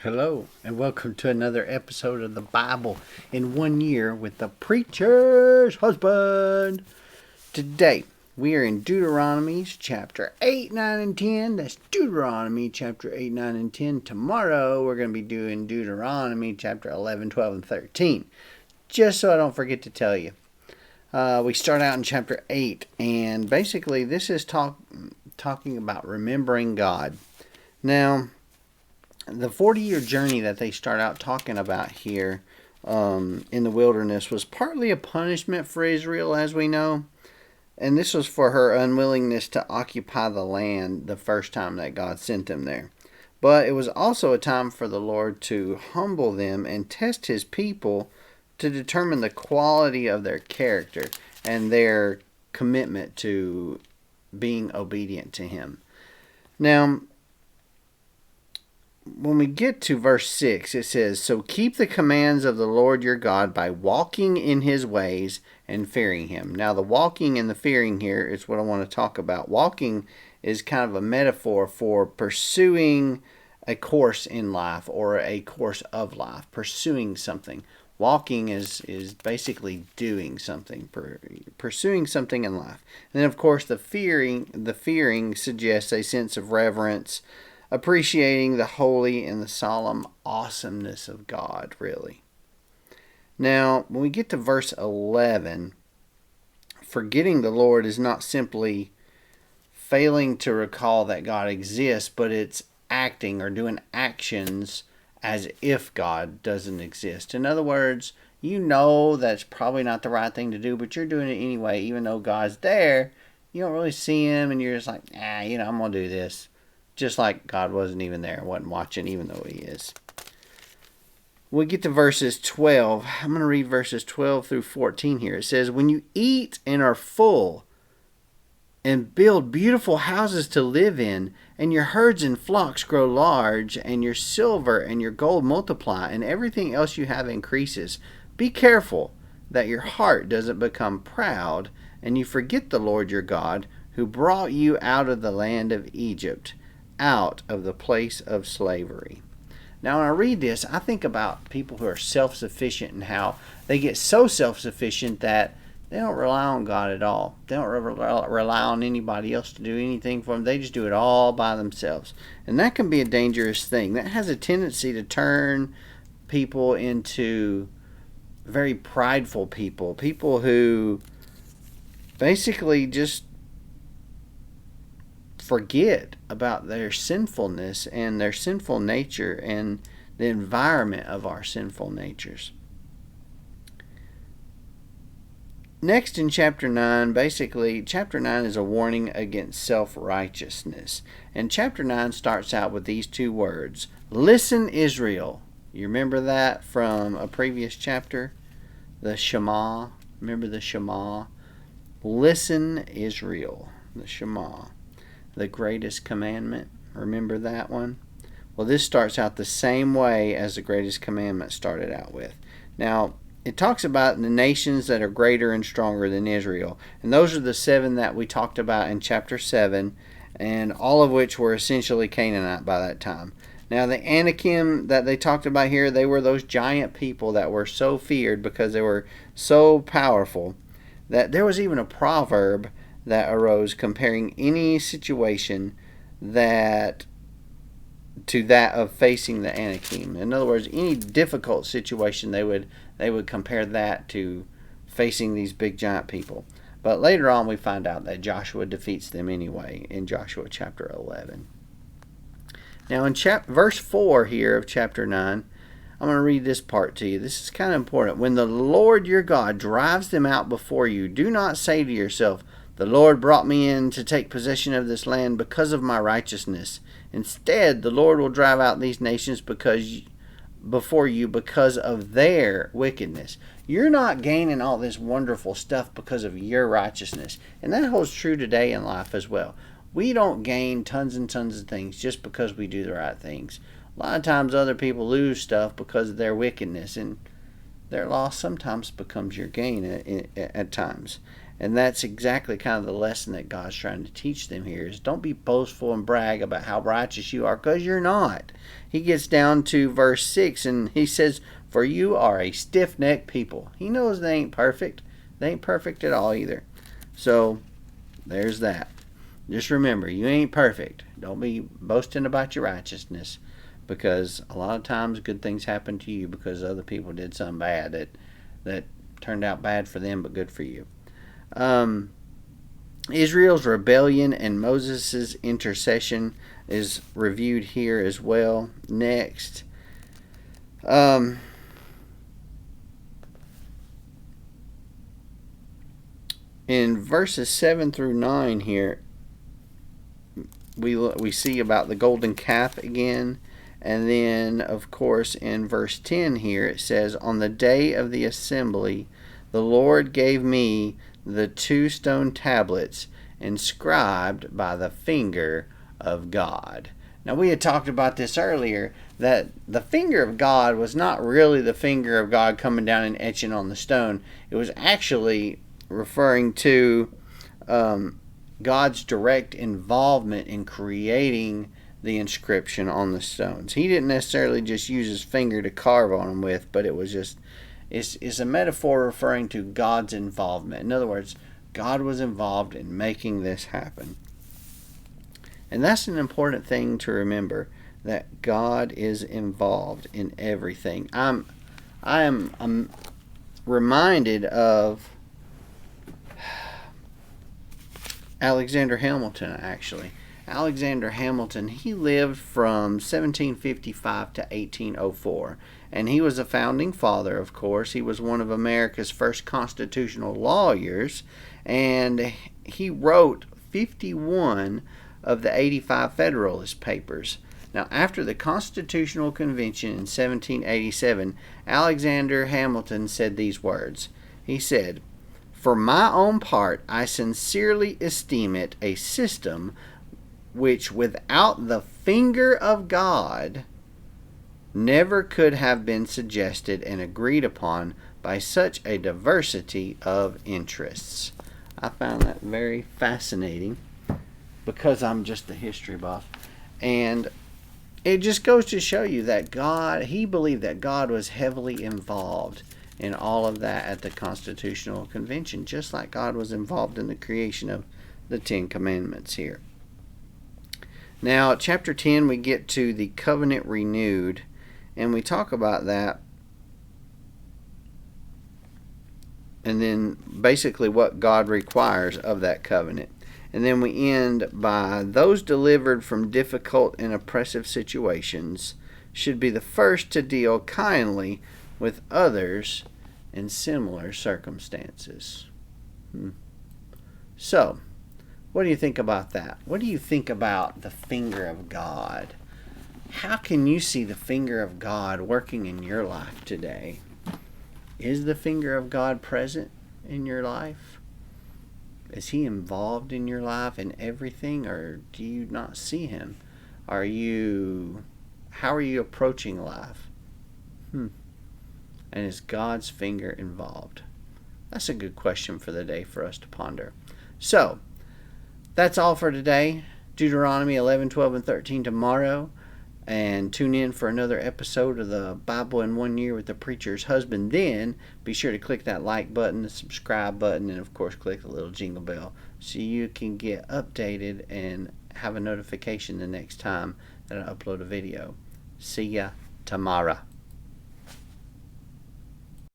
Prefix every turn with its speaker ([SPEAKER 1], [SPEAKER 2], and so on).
[SPEAKER 1] Hello, and welcome to another episode of the Bible in 1 year with the preacher's husband. Today, we are in Deuteronomy chapter 8, 9, and 10. That's Deuteronomy chapter 8, 9, and 10. Tomorrow, we're going to be doing Deuteronomy chapter 11, 12, and 13. Just so I don't forget to tell you. We start out in chapter 8, and basically, this is talking about remembering God. Now, the 40-year journey that they start out talking about here in the wilderness was partly a punishment for Israel, as we know. And this was for her unwillingness to occupy the land the first time that God sent them there. But it was also a time for the Lord to humble them and test his people to determine the quality of their character and their commitment to being obedient to him. Now, when we get to verse 6, it says, "So keep the commands of the Lord your God by walking in his ways and fearing him." Now, the walking and the fearing here is what I want to talk about. Walking is kind of a metaphor for pursuing a course in life or a course of life, pursuing something. Walking is basically doing something, pursuing something in life. And then, of course, the fearing suggests a sense of reverence, appreciating the holy and the solemn awesomeness of God, really. Now, when we get to verse 11, forgetting the Lord is not simply failing to recall that God exists, but it's acting or doing actions as if God doesn't exist. In other words, you know that's probably not the right thing to do, but you're doing it anyway, even though God's there. You don't really see him, and you're just like, I'm going to do this. Just like God wasn't even there, wasn't watching, even though he is. We get to verses 12. I'm going to read verses 12 through 14 here. It says, "When you eat and are full and build beautiful houses to live in, and your herds and flocks grow large, and your silver and your gold multiply, and everything else you have increases, be careful that your heart doesn't become proud, and you forget the Lord your God, who brought you out of the land of Egypt, out of the place of slavery." Now, when I read this, I think about people who are self-sufficient and how they get so self-sufficient that they don't rely on God at all. They don't rely on anybody else to do anything for them. They just do it all by themselves. And that can be a dangerous thing. That has a tendency to turn people into very prideful people. People who basically just forget about their sinfulness and their sinful nature and the environment of our sinful natures. Next in chapter 9, basically, chapter 9 is a warning against self-righteousness. And chapter 9 starts out with these two words, "Listen, Israel." You remember that from a previous chapter? The Shema. Remember the Shema? Listen, Israel. The Shema. The greatest commandment. Remember that one? Well, this starts out the same way as the greatest commandment started out with. Now, it talks about the nations that are greater and stronger than Israel. And those are the 7 that we talked about in chapter 7, and all of which were essentially Canaanite by that time. Now, the Anakim that they talked about here, they were those giant people that were so feared because they were so powerful that there was even a proverb that arose comparing any situation to that of facing the Anakim. In other words, any difficult situation, they would compare that to facing these big giant people. But later on, we find out that Joshua defeats them anyway in Joshua chapter 11. Now, in verse 4 here of chapter 9, I'm going to read this part to you. This is kind of important. "When the Lord your God drives them out before you, do not say to yourself, 'The Lord brought me in to take possession of this land because of my righteousness.' Instead, the Lord will drive out these nations before you because of their wickedness." You're not gaining all this wonderful stuff because of your righteousness. And that holds true today in life as well. We don't gain tons and tons of things just because we do the right things. A lot of times other people lose stuff because of their wickedness, and their loss sometimes becomes your gain at times. And that's exactly kind of the lesson that God's trying to teach them here is don't be boastful and brag about how righteous you are, because you're not. He gets down to verse 6 and he says, for you are a stiff-necked people. He knows they ain't perfect. They ain't perfect at all either. So there's that. Just remember, you ain't perfect. Don't be boasting about your righteousness, because a lot of times good things happen to you because other people did something bad that turned out bad for them but good for you. Israel's rebellion and Moses' intercession is reviewed here as well. Next, in verses 7 through 9 here, we see about the golden calf again. And then, of course, in verse 10 here, it says, on the day of the assembly, the Lord gave me the 2 stone tablets inscribed by the finger of God. Now, we had talked about this earlier, that the finger of God was not really the finger of God coming down and etching on the stone. It was actually referring to God's direct involvement in creating the inscription on the stones. He didn't necessarily just use his finger to carve on them with, but it was just, it's a metaphor referring to God's involvement. In other words, God was involved in making this happen. And that's an important thing to remember, that God is involved in everything. I'm reminded of Alexander Hamilton, actually. Alexander Hamilton, he lived from 1755 to 1804, and he was a founding father, of course. He was one of America's first constitutional lawyers, and he wrote 51 of the 85 Federalist Papers. Now, after the Constitutional Convention in 1787, Alexander Hamilton said these words. He said, for my own part, I sincerely esteem it a system which without the finger of God never could have been suggested and agreed upon by such a diversity of interests. I found that very fascinating because I'm just a history buff. And it just goes to show you that God, he believed that God was heavily involved in all of that at the Constitutional Convention, just like God was involved in the creation of the 10 Commandments here. Now, chapter 10, we get to the covenant renewed, and we talk about that, and then basically what God requires of that covenant. And then we end by those delivered from difficult and oppressive situations should be the first to deal kindly with others in similar circumstances. So, what do you think about that? What do you think about the finger of God? How can you see the finger of God working in your life today? Is the finger of God present in your life? Is he involved in your life in everything, or do you not see him? How are you approaching life? And is God's finger involved? That's a good question for the day for us to ponder. So, that's all for today. Deuteronomy 11, 12, and 13 tomorrow. And tune in for another episode of the Bible in 1 Year with the Preacher's Husband. Then be sure to click that like button, the subscribe button, and of course click the little jingle bell so you can get updated and have a notification the next time that I upload a video. See ya tomorrow.